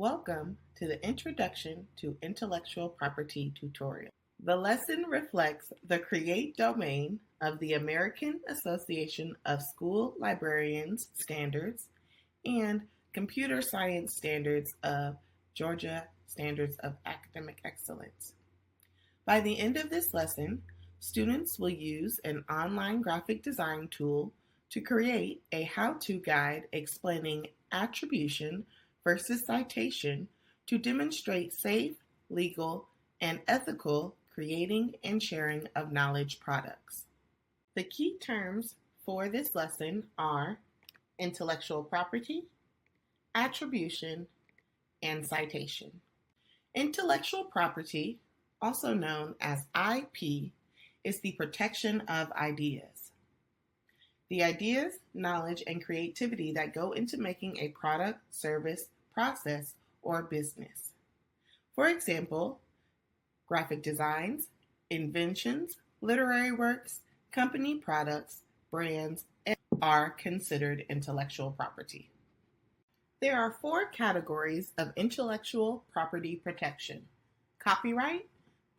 Welcome to the Introduction to Intellectual Property tutorial. The lesson reflects the Create domain of the American Association of School Librarians Standards and Computer Science Standards of Georgia Standards of Academic Excellence. By the end of this lesson, students will use an online graphic design tool to create a how-to guide explaining attribution versus citation to demonstrate safe, legal, and ethical creating and sharing of knowledge products. The key terms for this lesson are intellectual property, attribution, and citation. Intellectual property, also known as IP, is the protection of ideas. The ideas, knowledge, and creativity that go into making a product, service, process, or business. For example, graphic designs, inventions, literary works, company products, brands, are considered intellectual property. There are 4 categories of intellectual property protection: copyright,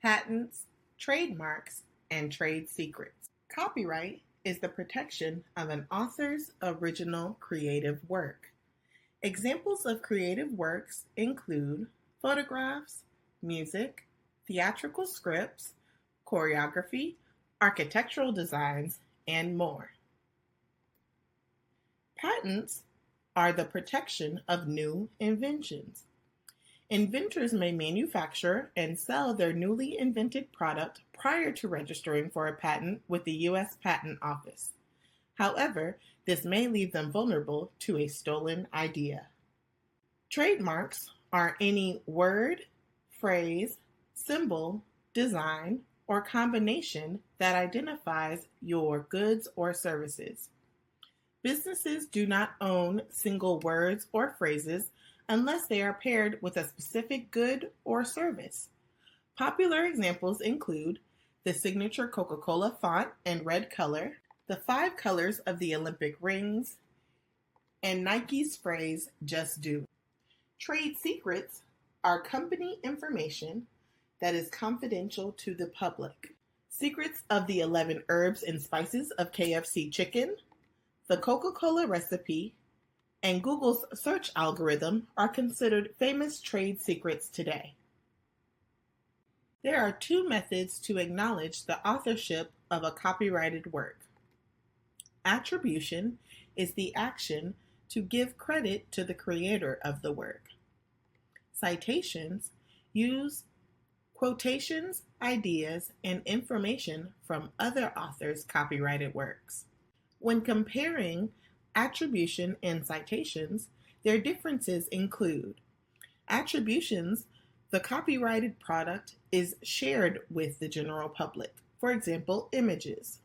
patents, trademarks, and trade secrets. Copyright is the protection of an author's original creative work. Examples of creative works include photographs, music, theatrical scripts, choreography, architectural designs, and more. Patents are the protection of new inventions. Inventors may manufacture and sell their newly invented product prior to registering for a patent with the U.S. Patent Office. However, this may leave them vulnerable to a stolen idea. Trademarks are any word, phrase, symbol, design, or combination that identifies your goods or services. Businesses do not own single words or phrases unless they are paired with a specific good or service. Popular examples include the signature Coca-Cola font and red color, the 5 colors of the Olympic rings, and Nike's phrase, "Just Do." Trade secrets are company information that is confidential to the public. Secrets of the 11 herbs and spices of KFC chicken, the Coca-Cola recipe, and Google's search algorithm are considered famous trade secrets today. There are 2 methods to acknowledge the authorship of a copyrighted work. Attribution is the action to give credit to the creator of the work. Citations use quotations, ideas, and information from other authors' copyrighted works. When comparing attribution and citations, their differences include attributions. The copyrighted product is shared with the general public. For example, images.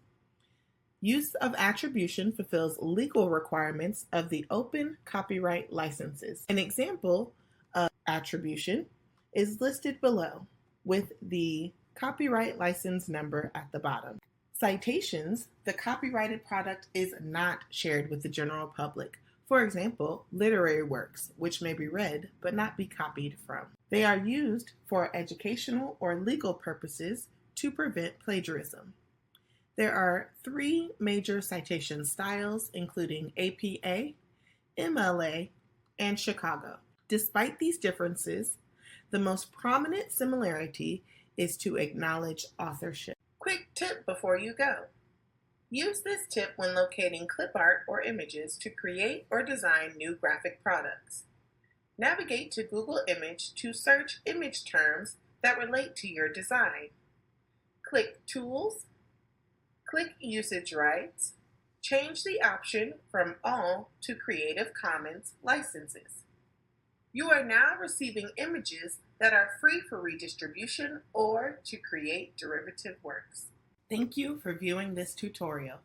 Use of attribution fulfills legal requirements of the open copyright licenses. An example of attribution is listed below with the copyright license number at the bottom. Citations, the copyrighted product is not shared with the general public. For example, literary works, which may be read but not be copied from. They are used for educational or legal purposes to prevent plagiarism. There are 3 major citation styles, including APA, MLA, and Chicago. Despite these differences, the most prominent similarity is to acknowledge authorship. Quick tip before you go. Use this tip when locating clip art or images to create or design new graphic products. Navigate to Google Image to search image terms that relate to your design. Click Tools, click Usage Rights, change the option from All to Creative Commons licenses. You are now receiving images that are free for redistribution or to create derivative works. Thank you for viewing this tutorial.